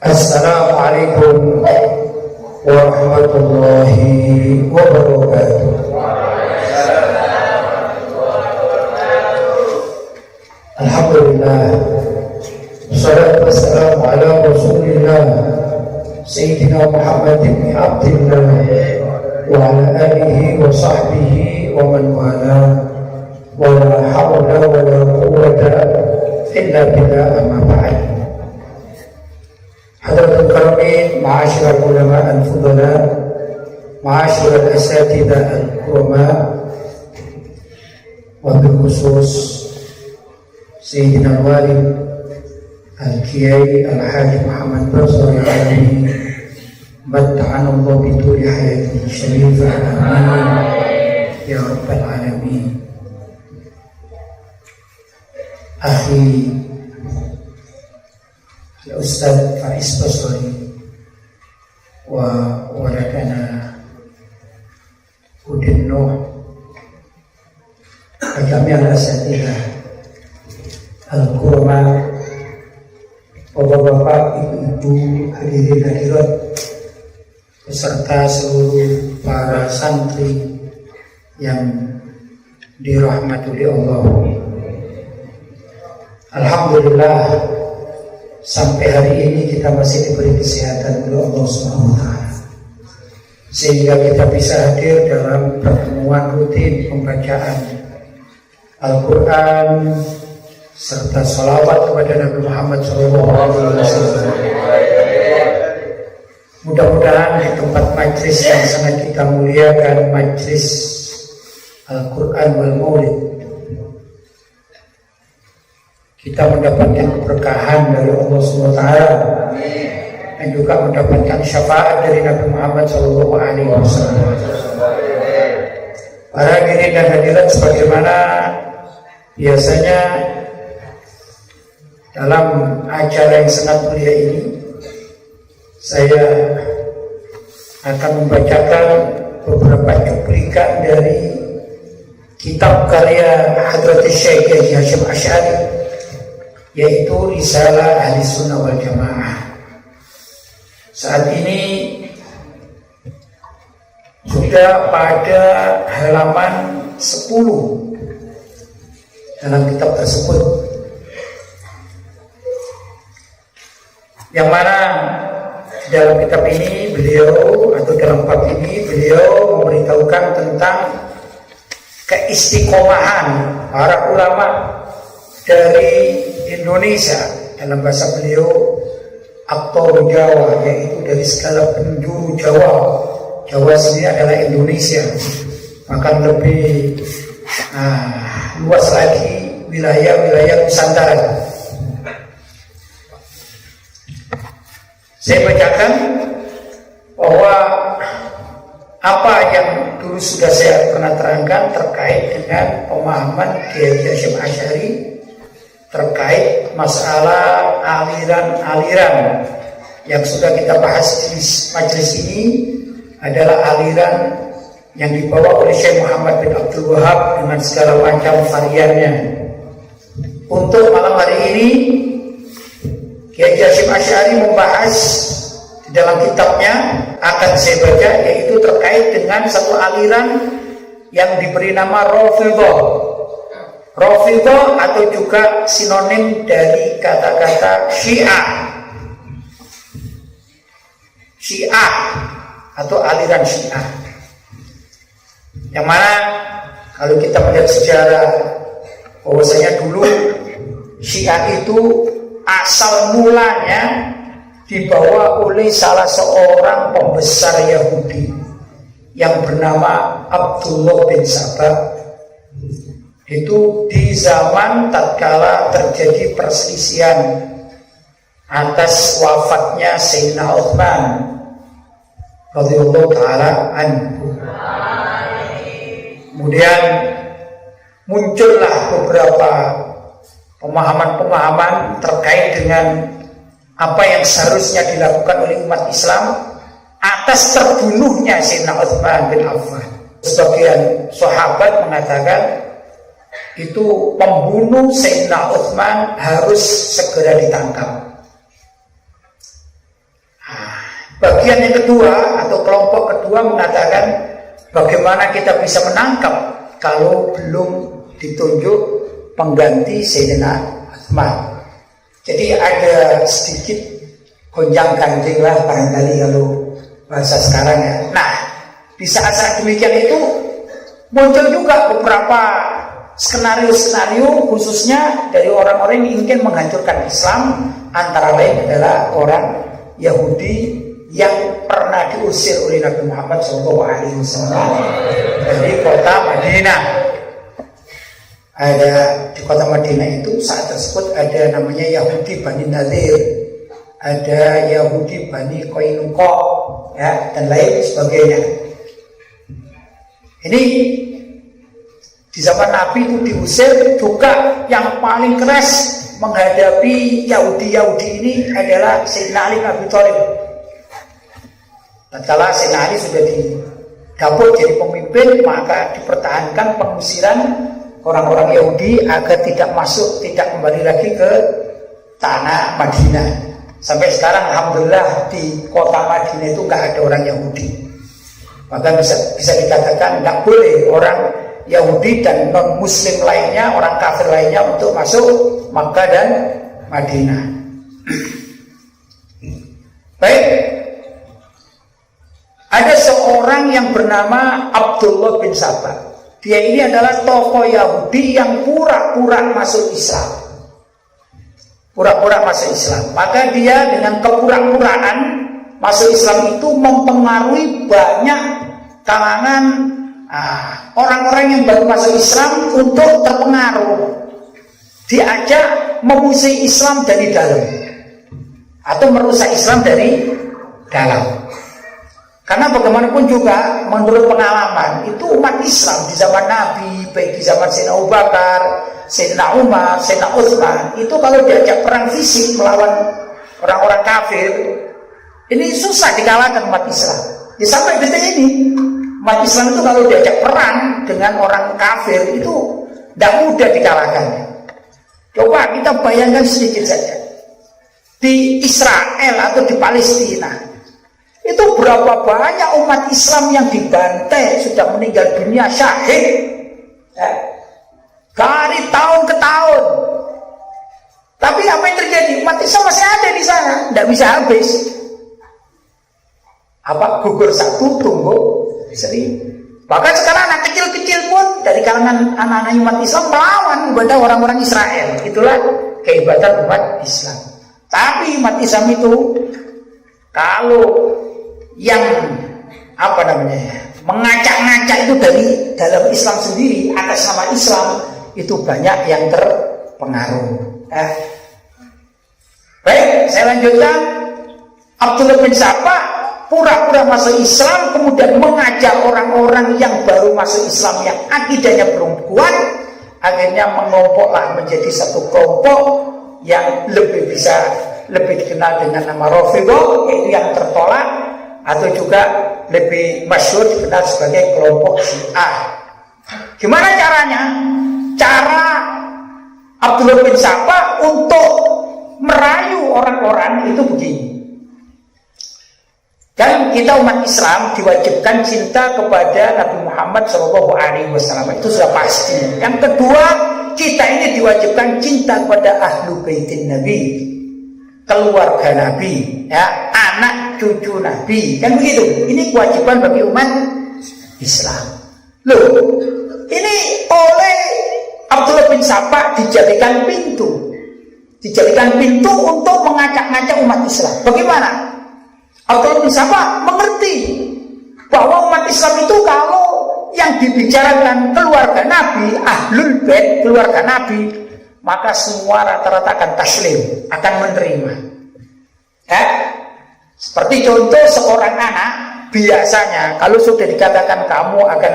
Assalamualaikum warahmatullahi wabarakatuh. Alhamdulillah, wassalatu wassalamu ala Rasulillah Sayyidina Muhammad ibn Abdillah wa ala alihi wa sahbihi wa man wala wa la hawla wa la quwwata illa billah, amma ba'd. Hadratul karamin, ma'asyiral ulama al-fudala, ma'asyiral asatidzah al-kurama, wa bil khusus Sayyidina Walid Al-Kiai Al-Hajj Muhammad Basri Al-Alamin, matta'anallahu bituli hayati syarifah, amin ya rabbal alamin. Akhi Al-Ustaz Faiz Basri wa waladana Udin Nuh, kami al-asatidzah Al-Kurama, bapak-bapak, ibu-ibu, hadirin hadirat, beserta seluruh para santri yang dirahmati oleh Allah. Alhamdulillah, sampai hari ini kita masih diberi kesehatan oleh Allah SWT, sehingga kita bisa hadir dalam pertemuan rutin pembacaan Al-Quran serta salawat kepada Nabi Muhammad SAW. Mudah-mudahan di tempat majlis yang sangat kita muliakan, majlis Al-Quran wal Maulid, kita mendapatkan keberkahan dari Allah SWT dan juga mendapatkan syafaat dari Nabi Muhammad SAW. Para hadirin dan hadirat, sebagaimana biasanya dalam acara yang sangat mulia ini, saya akan membacakan beberapa cuplikan dari kitab karya Hadratul Syekh Haji Hasyim Asy'ari, yaitu Risalah Ahli Sunnah wal Jamaah. Saat ini sudah pada halaman 10 dalam kitab tersebut, yang mana dalam kitab ini beliau, atau dalam bab ini beliau memberitahukan tentang keistiqomahan para ulama dari Indonesia, dalam bahasa beliau Aktor Jawa, yaitu dari segala penjuru Jawa. Jawa sini adalah Indonesia, maka lebih luas lagi wilayah-wilayah Nusantara. Saya bacakan bahwa apa yang dulu sudah saya pernah terangkan terkait dengan pemahaman Kiai Hasyim Asy'ari terkait masalah aliran-aliran yang sudah kita bahas di majelis ini, adalah aliran yang dibawa oleh Syekh Muhammad bin Abdul Wahab dengan segala macam variannya. Untuk malam hari ini, Kiai Hasyim Asy'ari membahas di dalam kitabnya, akan saya baca, yaitu terkait dengan satu aliran yang diberi nama Rafidhah. Rafidhah atau juga sinonim dari kata-kata Syiah. Syiah atau aliran Syiah, yang mana kalau kita melihat sejarah, bahwasanya dulu Syiah itu asal mulanya dibawa oleh salah seorang pembesar Yahudi yang bernama Abdullah bin Sabah. Itu di zaman tatkala terjadi perselisihan atas wafatnya Sayyidina Utsman radhiyallahu taala anhu. Kemudian muncullah beberapa pemahaman-pemahaman terkait dengan apa yang seharusnya dilakukan oleh umat Islam atas terbunuhnya Sayyidina Utsman bin Affan. Sebagian sahabat mengatakan itu pembunuh Sayyidina Utsman harus segera ditangkap. Bagian yang kedua atau kelompok kedua mengatakan bagaimana kita bisa menangkap kalau belum ditunjuk pengganti Sayyidina Utsman. Jadi ada sedikit gonjang-ganjing lah barangkali kalau bahasa sekarang ya. Nah, di saat-saat demikian itu muncul juga beberapa skenario-skenario khususnya dari orang-orang yang ingin menghancurkan Islam, antara lain adalah orang Yahudi yang pernah diusir oleh Nabi Muhammad SAW dari kota Madinah. Ada di kota Madinah itu saat tersebut ada namanya Yahudi Bani Nadir, ada Yahudi Bani Qainuqa, ya, dan lain sebagainya. Ini di zaman Nabi itu diusir juga. Yang paling keras menghadapi Yahudi ini adalah Sayyidina Ali bin Abi Thalib. Tatkala Sayyidina Ali sudah didapuk jadi pemimpin, maka dipertahankan pengusiran orang-orang Yahudi agar tidak masuk, tidak kembali lagi ke tanah Madinah. Sampai sekarang alhamdulillah di kota Madinah itu nggak ada orang Yahudi. Maka bisa dikatakan nggak boleh orang Yahudi dan non Muslim lainnya, orang kafir lainnya untuk masuk Makkah dan Madinah. Baik, ada seorang yang bernama Abdullah bin Sabah. Dia ini adalah tokoh Yahudi yang pura-pura masuk Islam. Pura-pura masuk Islam. Maka dia dengan kepura-puraan masuk Islam itu mempengaruhi banyak kalangan orang-orang yang baru masuk Islam untuk terpengaruh. Diajak memusuhi Islam dari dalam atau merusak Islam dari dalam. Karena bagaimanapun juga menurut pengalaman itu umat Islam di zaman Nabi, baik di zaman Sayyidina Abu Bakar, Sayyidina Umar, Sayyidina Utsman, itu kalau diajak perang fisik melawan orang-orang kafir, ini susah dikalahkan umat Islam. Ya sampai detik ini umat Islam itu kalau diajak perang dengan orang kafir itu tidak mudah dikalahkan. Coba kita bayangkan sedikit saja di Israel atau di Palestina. Itu berapa banyak umat Islam yang dibantai, sudah meninggal dunia syahid, ya, dari tahun ke tahun. Tapi apa yang terjadi? Umat Islam masih ada di sana, tidak bisa habis. Apa gugur satu tumbuh seribu. Bahkan sekarang anak kecil-kecil pun dari kalangan anak-anak umat Islam melawan kepada orang-orang Israel. Itulah kehebatan umat Islam. Tapi umat Islam itu kalau yang mengacak-ngacak itu dari dalam Islam sendiri atas nama Islam itu banyak yang terpengaruh. Baik, saya lanjutkan. Abdullah bin Sabah pura-pura masuk Islam, kemudian mengajak orang-orang yang baru masuk Islam yang akidahnya belum kuat, akhirnya mengelompoklah menjadi satu kelompok yang lebih dikenal dengan nama Rafidhah, yaitu yang tertolak, atau juga lebih masyhur dikenal sebagai kelompok Syiah. Gimana caranya? Cara Abdullah bin Sabah untuk merayu orang-orang itu begini. Dan kita umat Islam diwajibkan cinta kepada Nabi Muhammad SAW, itu sudah pasti. Yang kedua, kita ini diwajibkan cinta kepada ahlu baitin Nabi, keluarga Nabi, ya, anak cucu Nabi, kan begitu. Ini kewajiban bagi umat Islam. Loh, ini oleh Abdullah bin Sabah dijadikan pintu untuk mengacak-ngacak umat Islam. Bagaimana? Abdullah bin Sabah mengerti bahwa umat Islam itu kalau yang dibicarakan keluarga Nabi, ahlul bait, keluarga Nabi, maka semua rata-rata akan taslim, akan menerima. Ya? Seperti contoh seorang anak, biasanya kalau sudah dikatakan kamu akan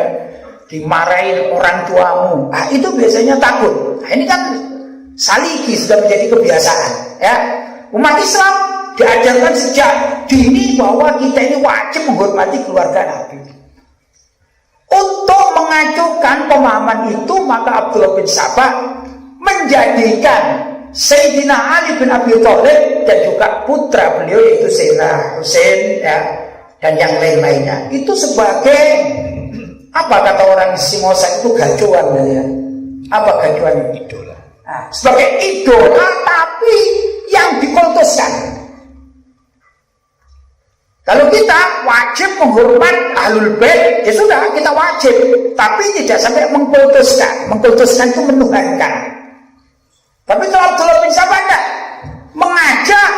dimarahin orang tuamu, itu biasanya takut. Nah, ini kan saliki, sudah menjadi kebiasaan. Ya? Umat Islam diajarkan sejak dini bahwa kita ini wajib menghormati keluarga Nabi. Untuk mengacukan pemahaman itu, maka Abdullah bin Sabah menjadikan Sayyidina Ali bin Abi Thalib dan juga putra beliau yaitu Sayyidina Husain ya, dan yang lain-lainnya itu sebagai apa kata orang Simosa itu gacuan ya. Apa gacuan itu? Idola. Nah, sebagai idola tapi yang dikultuskan. Kalau kita wajib menghormat ahlul bait, ya sudah kita wajib, tapi tidak sampai mengkultuskan. Mengkultuskan itu menuhankan. Tapi kalau Abdullah bin Sabah enggak, mengajak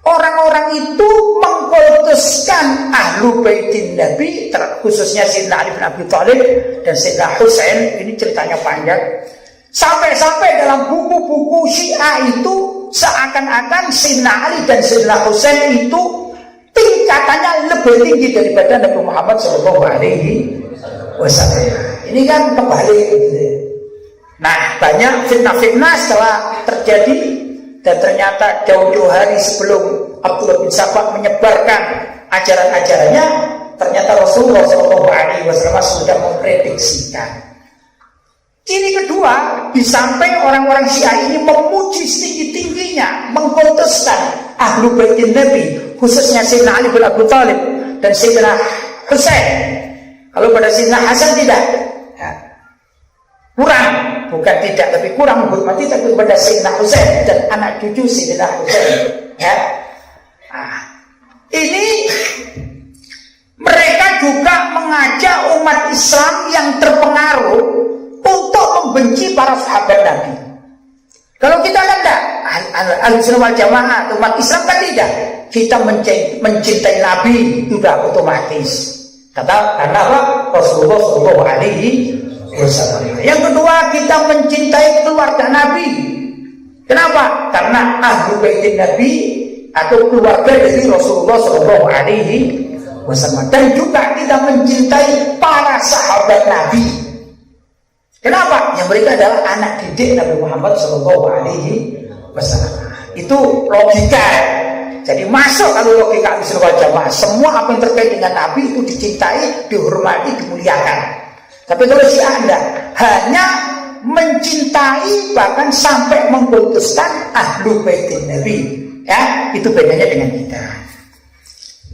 orang-orang itu mengkultuskan ahlu baitin Nabi, khususnya Sayyidina Ali bin Abi Thalib dan Sayyidina Husain. Ini ceritanya panjang. Sampai-sampai dalam buku-buku Syiah itu seakan-akan Sayyidina Ali dan Sayyidina Husain itu tingkatannya lebih tinggi daripada Nabi Muhammad SAW. Ini kan kebalik gitu ya. Nah, banyak fitnah-fitnah setelah terjadi dan ternyata jauh-jauh hari sebelum Abdullah bin Sabah menyebarkan ajaran-ajarannya, ternyata Rasulullah SAW sudah memprediksikan. Ini kedua, di samping orang-orang Syiah ini memuji setinggi-tingginya, mengkultuskan ahlu baitin Nabi, khususnya Sayyidina Ali bin Abi Thalib dan Sayyidina Husain. Kalau pada Sayyidina Hasan tidak, ya, kurang, bukan tidak, tapi kurang menghormati, tapi kepada Sayyidina Husain dan anak cucu Sayyidina Husain. Ya. Nah, ini mereka juga mengajak umat Islam yang terpengaruh untuk membenci para sahabat Nabi. Kalau kita kan enggak, Ahlussunnah wal Jamaah umat Islam kan tidak. Kita mencintai Nabi sudah otomatis. Karena apa? Rasulullah SAW. Yang kedua, kita mencintai keluarga Nabi. Kenapa? Karena ahlu baitin Nabi atau keluarga dari Rasulullah SAW. Dan juga kita mencintai para sahabat Nabi. Kenapa? Yang mereka adalah anak didik Nabi Muhammad SAW. Itu logika. Jadi masuk kalau logika Ahlussunnah wal Jamaah, semua apa yang terkait dengan Nabi itu dicintai, dihormati, dimuliakan. Tapi kalau Syiah enggak, hanya mencintai bahkan sampai mengkultuskan ahlu baitin Nabi. Ya, itu bedanya dengan kita.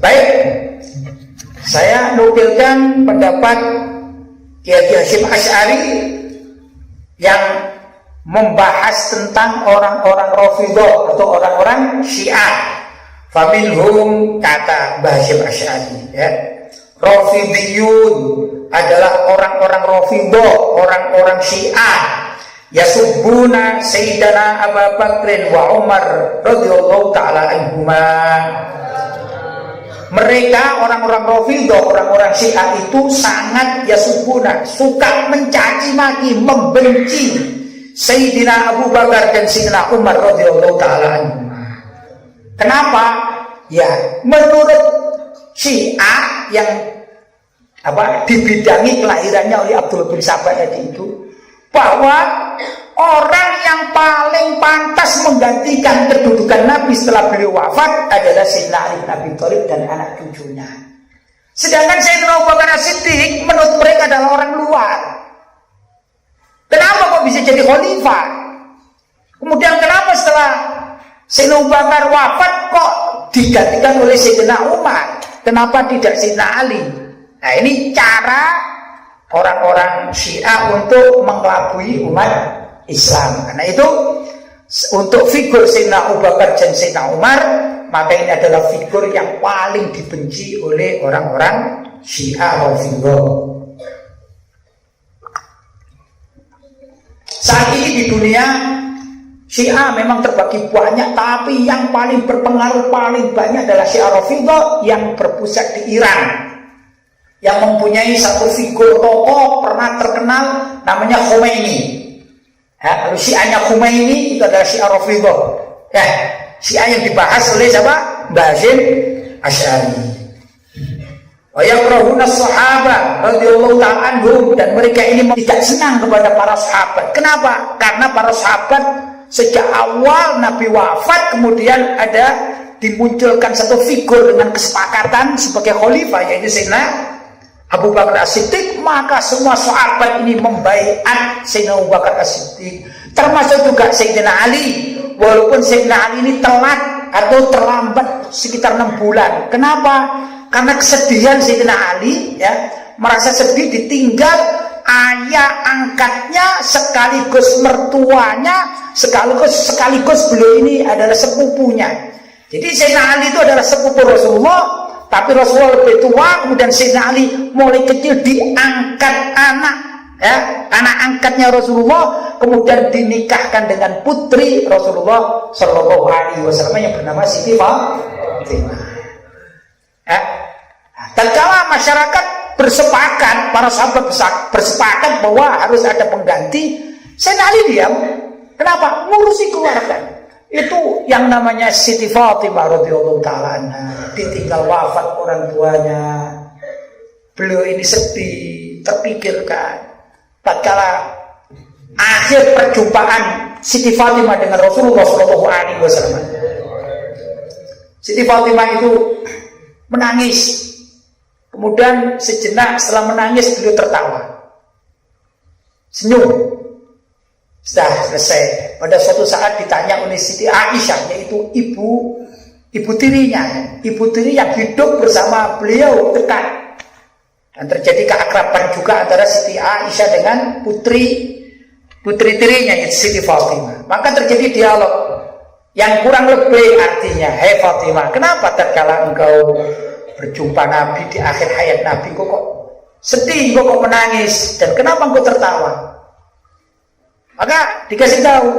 Baik, saya nukilkan pendapat Kiai Hasyim Asy'ari yang membahas tentang orang-orang Rafidhah atau orang-orang Syiah. Faminhum, kata Hasyim Asy'ari, ya, Rafidhiyun adalah orang-orang Rafidhah, orang-orang Syiah, yasubbuna Sayyidina Abu Bakrin wa Umar radhiyallahu taala anhuma. Mereka orang-orang Rafidhah, orang-orang Syiah itu sangat yasubbuna, suka mencaci maki, membenci Sayyidina Abu Bakar dan Sayyidina Umar radhiyallahu taala anhuma. Kenapa? Ya, menurut Syiah yang dibidangi kelahirannya oleh Abdullah bin Sabah itu, bahwa orang yang paling pantas menggantikan kedudukan Nabi setelah beliau wafat adalah Sayyidina Ali bin Abi Thalib dan anak cucunya. Sedangkan Sayyidina Abu Bakar As-Siddiq menurut mereka adalah orang luar. Kenapa kok bisa jadi khalifah? Kemudian kenapa setelah Sayyidina Abu Bakar wafat kok digantikan oleh Sayyidina Umar? Kenapa tidak Sayyidina Ali? Nah, ini cara orang-orang Syiah untuk mengelabui umat Islam. Karena itu untuk figur Sayyidina Abu Bakar dan Sayyidina Umar, maka ini adalah figur yang paling dibenci oleh orang-orang Syiah Rafidhah. Saat ini di dunia Syiah memang terbagi banyak, tapi yang paling berpengaruh paling banyak adalah Syiah Rafidhah yang berpusat di Iran, yang mempunyai satu figur tokoh pernah terkenal namanya Khomeini. Ya, kalau Syiahnya Khomeini itu adalah Syiah Rafidhah. Ya, Syiah yang dibahas oleh siapa? Hasyim Asy'ari. Wa yakrahuna as-sahabah radhiyallahu ta'ala anhum, dan mereka ini tidak senang kepada para sahabat. Kenapa? Karena para sahabat sejak awal Nabi wafat kemudian ada dimunculkan satu figur dengan kesepakatan sebagai khalifah, yaitu Sayyidina Abu Bakar As-Siddiq, maka semua sahabat ini membaiat Sayyidina Abu Bakar As-Siddiq, termasuk juga Sayyidina Ali walaupun Sayyidina Ali ini telat atau terlambat sekitar 6 bulan. Kenapa? Karena kesedihan Sayyidina Ali, ya, merasa sedih ditinggal ayah angkatnya sekaligus mertuanya, sekaligus beliau ini adalah sepupunya. Jadi Sayyidina Ali itu adalah sepupu Rasulullah, tapi Rasulullah lebih tua, kemudian Sayyidina Ali mulai kecil diangkat anak, ya, anak angkatnya Rasulullah, kemudian dinikahkan dengan putri Rasulullah Shallallahu Alaihi Wasallam yang bernama Siti Fatimah. Ya. Tatkala masyarakat bersepakat, para sahabat bersepakat bahwa harus ada pengganti, Sayyidina Ali diam. Kenapa? Ngurusi keluarga. Itu yang namanya Siti Fatimah radhiyallahu taala anha, ditinggal wafat orang tuanya. Beliau ini sedih, terpikirkan. Tatkala akhir perjumpaan Siti Fatimah dengan Rasulullah Shallallahu Alaihi Wasallam, Siti Fatimah itu menangis. Kemudian sejenak setelah menangis beliau tertawa, senyum. Sudah selesai. Pada suatu saat ditanya oleh Siti Aisyah, yaitu ibu tirinya, ibu tiri yang hidup bersama beliau dekat, dan terjadi keakraban juga antara Siti Aisyah dengan putri tirinya, yaitu Siti Fatimah. Maka terjadi dialog yang kurang lebih artinya, "Hai Fatimah, kenapa tatkala engkau berjumpa Nabi di akhir hayat Nabi kok sedih, kok menangis, dan kenapa engkau tertawa?" Maka dikasih tahu,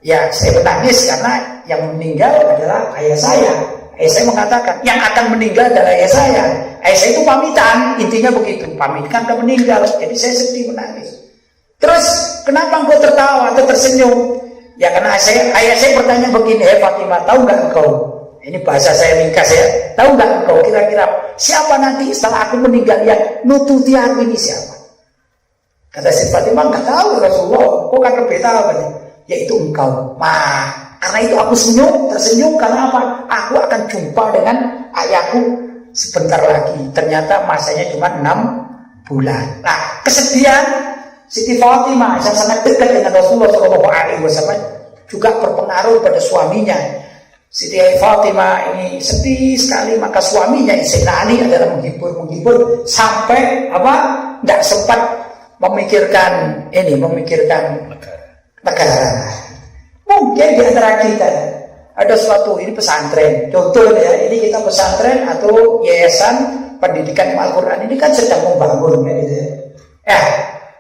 ya saya menangis karena yang meninggal adalah ayah saya. Ayah saya mengatakan, yang akan meninggal adalah ayah saya. Ayah saya itu pamitan, intinya begitu. Pamitan kan meninggal, jadi saya sedih menangis. Terus kenapa engkau tertawa atau tersenyum? Ya karena ayah saya bertanya begini, "Hei Fatimah, tahu nggak engkau?" Ini bahasa saya ringkas ya. "Tahu nggak engkau kira-kira siapa nanti setelah aku meninggal yang nututi aku ini siapa?" Kata Siti Fatimah, "Nggak tahu Rasulullah, kok kan lebih tahu kan?" "Yaitu engkau." Karena itu aku tersenyum karena apa? Aku akan jumpa dengan ayahku sebentar lagi. Ternyata masanya cuma 6 bulan. Nah, kesedihan Siti Fatimah yang sangat dekat dengan Rasulullah SAW juga berpengaruh pada suaminya. Siti Fatimah ini sedih sekali, maka suaminya Sayyidina Ali adalah menghibur sampai nggak sempat memikirkan negara. Mungkin di antara kita ada suatu, ini pesantren, contoh ya, ini kita pesantren atau yayasan pendidikan Al-Quran ini kan sedang membangun gitu ya.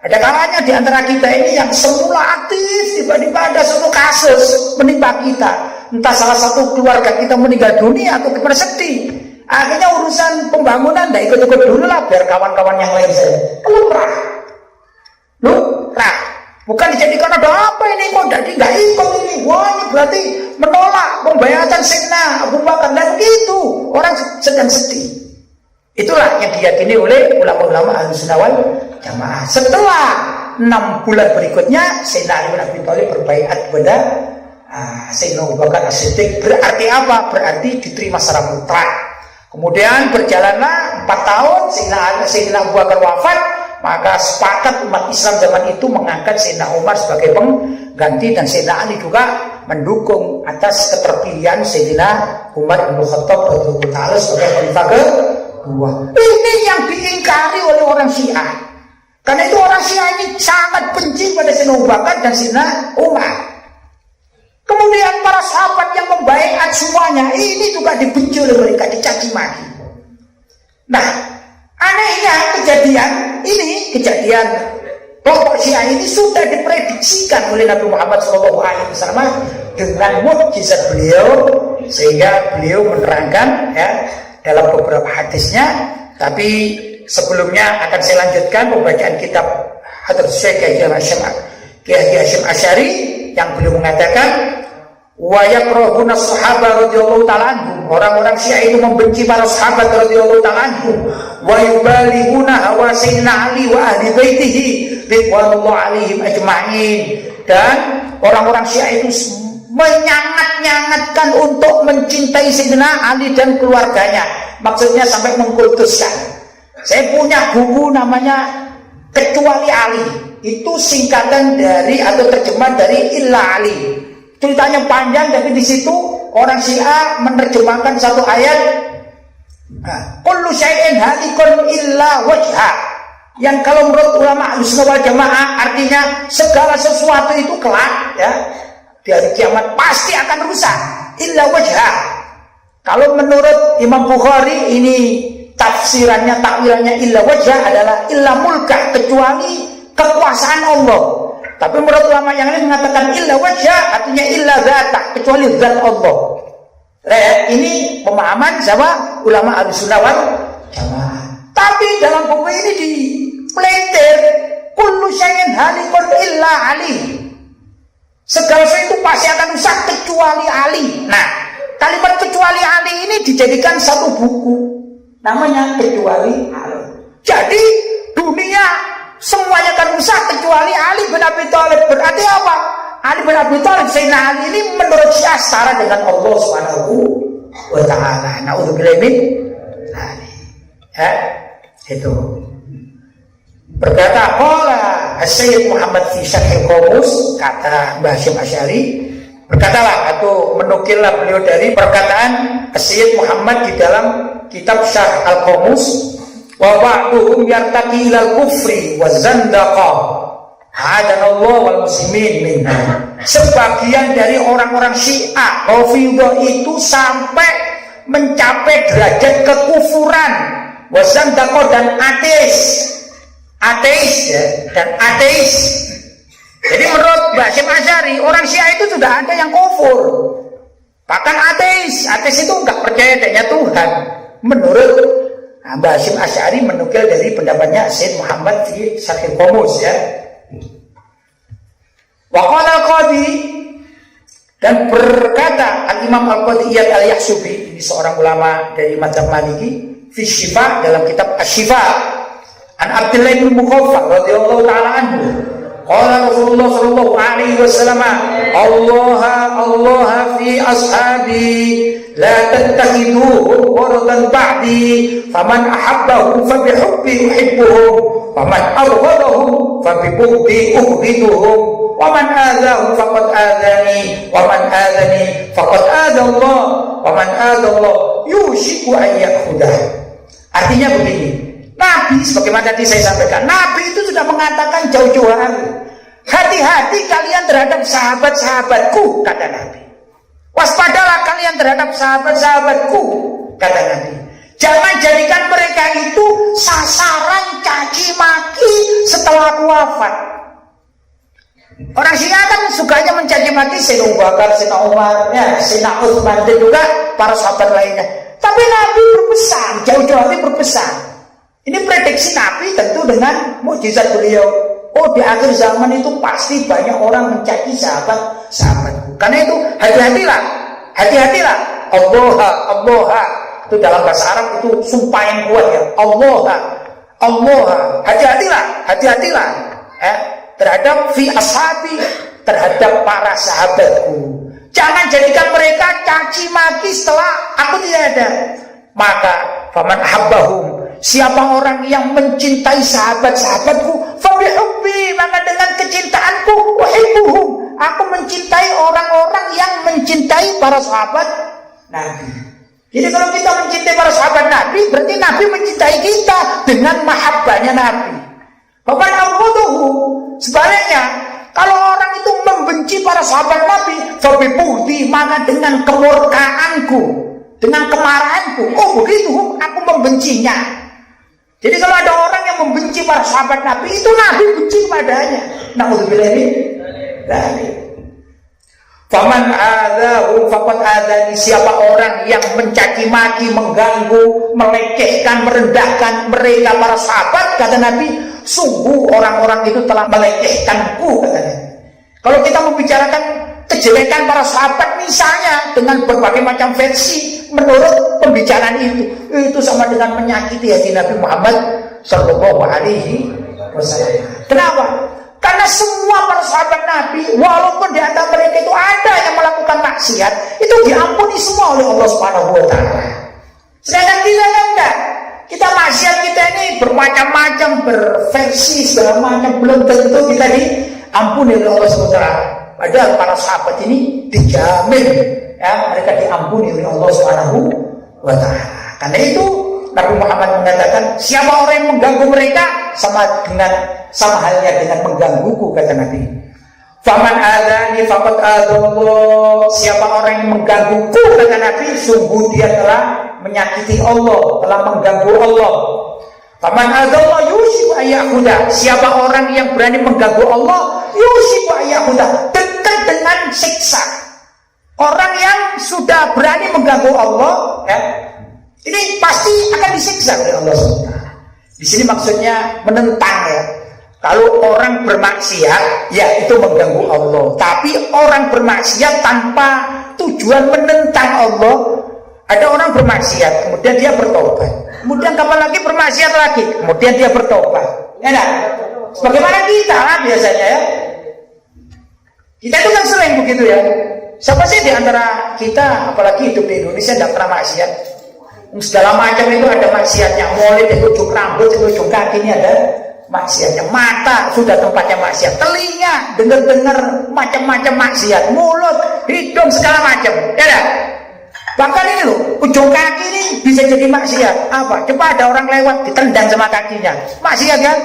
Ada kalanya di antara kita ini yang semula aktif, tiba-tiba ada suatu kasus menimpa kita, entah salah satu keluarga kita meninggal dunia atau kita sedih. Akhirnya urusan pembangunan tidak ikut-ikut dulu lah, biar kawan-kawan yang lain saja. Bukan dijadikan ada apa ini kok jadi nggak ikut ini. Wah, ini berarti menolak pembayatan Sayyidina Abu Bakar. Dan begitu orang sedang sedih. Itulah yang diyakini oleh ulama-ulama Ahlussunnah wal Jamaah. Setelah 6 bulan berikutnya Sayyidina Ali bin Abi Thalib berbaiat kepada Sayyidina Abu Bakar As-Siddiq. Berarti apa? Berarti diterima secara mutlak. Kemudian berjalanlah 4 tahun Sayyidina Abu Bakar wafat. Maka sepakat umat Islam zaman itu mengangkat Sayyidina Umar sebagai pengganti, dan Sayyidina Ali juga mendukung atas keterpilihan Sayyidina Umar bin Khattab radhiyallahu taala sebagai khalifah kedua. Ini yang diingkari oleh orang Syiah. Karena itu orang Syiah ini sangat benci pada Sayyidina Abu Bakar dan Sayyidina Umar. Kemudian para sahabat yang membaiat semuanya ini juga dibenci oleh mereka, dicaci maki. Nah, anehnya kejadian kelompok Syiah ini sudah diprediksikan oleh Nabi Muhammad SAW dengan mukjizat beliau, sehingga beliau menerangkan ya dalam beberapa hadisnya. Tapi sebelumnya akan saya lanjutkan pembacaan kitab Hadrat Syekh Kiai Hasyim Asy'ari yang beliau mengatakan, wa yakrahuna sahabat radhiyallahu ta'ala anhum, orang-orang Syiah itu membenci para sahabat radhiyallahu ta'ala anhum, wa yubalighuna hawa sayyidina Ali wa ahli baitihi ridwanullah alaihim ajma'in, dan orang-orang Syiah itu menyangat-nyangatkan untuk mencintai Sayyidina Ali dan keluarganya, maksudnya sampai mengkultuskan. Saya punya buku namanya Kecuali Ali, itu singkatan dari atau terjemah dari Illa Ali. ceritanya panjang, tapi di situ orang Syiah menerjemahkan satu ayat, kullu syai'in halikun illa wajha, yang kalau menurut ulama Ahlussunnah wal Jamaah artinya segala sesuatu itu kelak ya di hari kiamat pasti akan rusak illa wajha. Kalau menurut Imam Bukhari ini tafsirannya, takwilannya illa wajha adalah illa mulkah, kecuali kekuasaan Allah. Tapi menurut ulama yang lain mengatakan illa wajha artinya illa dzatah, kecuali zat Allah. Ini pemahaman siapa? Ulama Ahlussunnah wal Jamaah. Tapi dalam buku ini dipelintir kullu syai'in halikun illa ali. Segala sesuatu itu pasti akan rusak kecuali Ali. Nah, kalimat kecuali Ali ini dijadikan satu buku, namanya kecuali Ali. Jadi dunia semuanya akan rusak kecuali Ali bin Abi Thalib. Berarti apa? Ali bin Abi Thalib, Sayyidina Ali ini menurut Syiah setara dengan Allah Subhanahu wa taala. Na'udzubillah min dzalik. Itu. Berkata qala Sayyid Muhammad fi Syarhil Qamus, kata Mbah Hasyim Asy'ari, berkatalah atau menukillah beliau dari perkataan Sayyid Muhammad di dalam kitab Syarh Al-Qamus, wa ba'duhum yartaqi ilal kufri wa zandaqah hadanallahu wal muslimin minha. Sebagian dari orang-orang Syiah Rafidhah itu sampai mencapai derajat kekufuran, wa zandaqah dan ateis ya, dan ateis. Jadi menurut Mbah Hasyim Asy'ari, orang Syiah itu sudah ada yang kufur, bahkan ateis itu enggak percaya adanya Tuhan. Menurut Mbah Hasyim Asy'ari menukil dari pendapatnya Sayyid Muhammad di Syarhil Qamus ya. Wa qala al-Qadhi, dan berkata Al-Imam Al-Qadhi Iyad Al-Yahsubi, ini seorang ulama dari mazhab Maliki, fi Syifa, dalam kitab Asy-Syifa, an Abdullah bin Mughaffal radhiyallahu taala anhu, qala Rasulullah sallallahu alaihi wasallam, Allah fi ashabi la tattakhiduhum quratan ba'di, faman ahabbahum fa bihubbi uhibbuhum, waman abghadahum fa bibughdi ubghiduhum, waman adzahum faqad adzani, waman adzani faqad adzallah, waman adzallah yushiku an yakhudah. Artinya begini, Nabi, sebagaimana tadi saya sampaikan, Nabi itu sudah mengatakan jauh-jauh hari, hati-hati kalian terhadap sahabat-sahabatku, kata Nabi. Waspadalah kalian terhadap sahabat-sahabatku, kata Nabi. Jangan jadikan mereka itu sasaran caci maki setelah aku wafat. Orang Syiah kan sukanya mencaci maki Sayyidina Abu Bakar, Sayyidina Umar, ya, Sayyidina Utsman, dan juga para sahabat lainnya. Tapi Nabi berpesan, jauh-jauh hari berpesan. Ini prediksi Nabi tentu dengan mukjizat beliau. Oh, di akhir zaman itu pasti banyak orang mencaci sahabat-sahabatku. Karena itu hati-hatilah. Allah. Itu dalam bahasa Arab itu sumpah yang kuat ya. Allah. Hati-hatilah. Terhadap fi ashabi, terhadap para sahabatku. Jangan jadikan mereka caci maki setelah aku tidak ada. Maka faman habbahum, siapa orang yang mencintai sahabat-sahabatku, fabihubbi, maka dengan kecintaanku, uhibbuhum, aku mencintai orang-orang yang mencintai para sahabat Nabi. Jadi kalau kita mencintai para sahabat Nabi, berarti Nabi mencintai kita dengan mahabbahnya Nabi. Bapak Nabi, sebaliknya, kalau orang itu membenci para sahabat Nabi, fabihubbi, maka dengan kemurkaanku, dengan kemarahanku, oh begitu, aku membencinya. Jadi kalau ada orang yang membenci para sahabat Nabi, itu Nabi benci kepadanya. Na'udzubillah min dzalik. Faman adzahum faqad adzani, siapa orang yang mencaci maki, mengganggu, melecehkan, merendahkan mereka para sahabat, kata Nabi, sungguh orang-orang itu telah melecehkanku, katanya. Kalau kita membicarakan kejelekan para sahabat misalnya dengan berbagai macam versi menurut pembicaraan itu sama dengan menyakiti hati Nabi Muhammad sallallahu alaihi wasallam. Kenapa? Karena semua para sahabat Nabi, walaupun di antara mereka itu ada yang melakukan maksiat, itu diampuni semua oleh Allah Subhanahu wa taala. Sedangkan kita kan enggak. Kita maksiat kita ini bermacam-macam, berversi segala macam, belum tentu kita diampuni oleh Allah Subhanahu wa taala. Padahal para sahabat ini dijamin ya, mereka diampuni oleh Allah Subhanahu wa taala. Karena itu Nabi Muhammad mengatakan, siapa orang yang mengganggu mereka sama halnya dengan menggangguku, kata Nabi. Faman adani faqad adallah. Siapa orang yang menggangguku, kata Nabi, sungguh dia telah menyakiti Allah, telah mengganggu Allah. Faman adallah yusiku ayyahuda. Siapa orang yang berani mengganggu Allah, yusiku ayyahuda, dekat dengan siksa. Orang yang sudah berani mengganggu Allah, ya, ini pasti akan disiksa oleh Allah SWT. Di sini maksudnya menentang ya. Kalau orang bermaksiat, ya itu mengganggu Allah. Tapi orang bermaksiat tanpa tujuan menentang Allah. Ada orang bermaksiat, kemudian dia bertobat. Kemudian kapan lagi bermaksiat lagi, kemudian dia bertobat. Ya nah, sebagaimana kita lah biasanya ya. Kita itu kan sering begitu ya. Siapa sih di antara kita, apalagi hidup di Indonesia, tidak pernah maksiat? Segala macam itu ada maksiatnya. Mulai dari ujung rambut, dari ujung kaki ini ada maksiatnya. Mata sudah tempatnya maksiat. Telinga dengar-dengar macam-macam maksiat. Mulut, hidung, segala macam. Ya dah. Bahkan ini loh, ujung kaki ini bisa jadi maksiat. Apa? Coba ada orang lewat ditendang sama kakinya. Maksiat kan?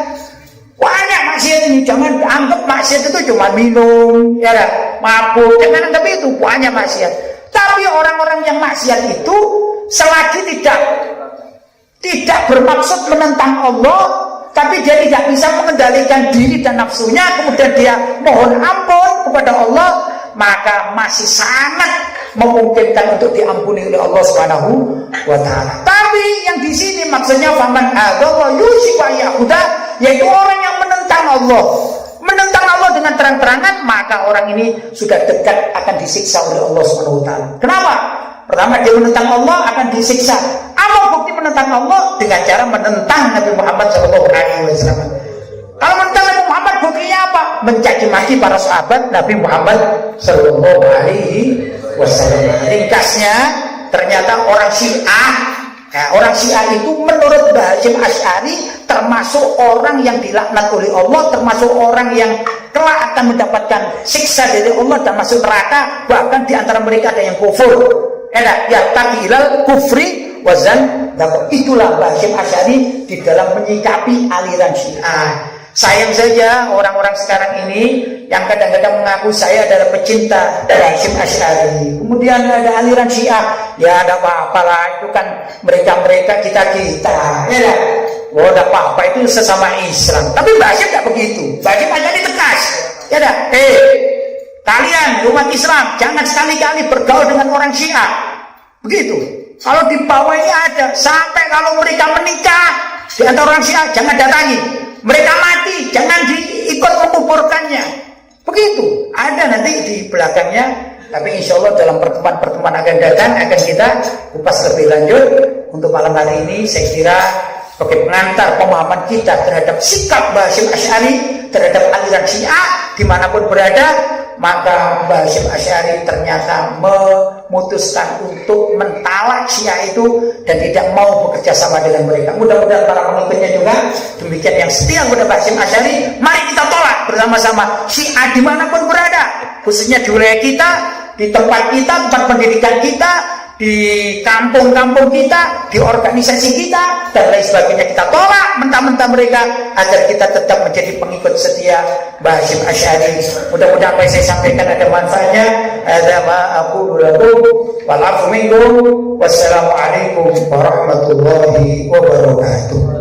Banyak maksiat ini. Jangan anggap maksiat itu cuma minum, ya dah, mabuk. Jangan anggap itu banyak maksiat. Tapi orang-orang yang maksiat itu selagi tidak bermaksud menentang Allah, tapi dia tidak bisa mengendalikan diri dan nafsunya, kemudian dia mohon ampun kepada Allah, maka masih sangat memungkinkan untuk diampuni oleh Allah Subhanahu wa taala. Tapi yang di sini maksudnya faman adallah yusiku ayyahuda, yaitu orang yang menentang Allah. Menentang Allah dengan terang-terangan, maka orang ini sudah dekat akan disiksa oleh Allah Subhanahu wa taala. Kenapa? Pertama, dia menentang Allah akan disiksa. Apa bukti menentang Allah? Dengan cara menentang Nabi Muhammad SAW. Kalau menentang Nabi Muhammad, buktinya apa? Mencaci maki para sahabat Nabi Muhammad SAW. Ringkasnya, ternyata orang Syiah, orang Syiah itu menurut Hasyim Asy'ari termasuk orang yang dilaknat oleh Allah, termasuk orang yang kelak akan mendapatkan siksa dari Allah dan masuk neraka. Bahkan di antara mereka ada yang kufur. Ya takilal kufri wazan. Itulah Hasyim Asy'ari di dalam menyikapi aliran Syiah. Sayang saja orang-orang sekarang ini yang kadang-kadang mengaku saya adalah pecinta Hasyim Asy'ari, kemudian ada aliran Syiah, ya ada apa-apa lah, itu kan mereka-mereka kita-kita, ya dah. Oh, ada apa-apa, itu sesama Islam. Tapi Mbak Hasyim tidak begitu. Mbak Hasyim Asy'ari tegas, ya dah. Kalian umat Islam jangan sekali-kali bergaul dengan orang Syiah. Begitu. Kalau di bawah ini ada, sampai kalau mereka menikah di antara orang Syiah jangan datangi. Mereka mati, jangan diikut menguburkannya. Begitu, ada nanti di belakangnya. Tapi insya Allah dalam pertemuan-pertemuan akan datang akan kita kupas lebih lanjut. Untuk malam hari ini saya kira sebagai pengantar pemahaman kita terhadap sikap Hasyim Asy'ari terhadap aliran Syiah dimanapun berada, maka Hasyim Asy'ari ternyata memutuskan untuk mentalak Syiah itu dan tidak mau bekerja sama dengan mereka. Mudah-mudahan para pengikutnya juga demikian yang setia kepada Hasyim Asy'ari. Mari kita tolak bersama-sama Syiah dimanapun berada, khususnya di wilayah kita, di tempat kita, tempat pendidikan kita, di kampung-kampung kita, di organisasi kita, dan lain sebagainya. Kita tolak mentah-mentah mereka agar kita tetap menjadi pengikut setia Hasyim Asy'ari. Mudah-mudahan apa yang saya sampaikan ada manfaatnya. Hadza ma aqulu lakum wal 'afwu minkum. Wassalamualaikum warahmatullahi wabarakatuh.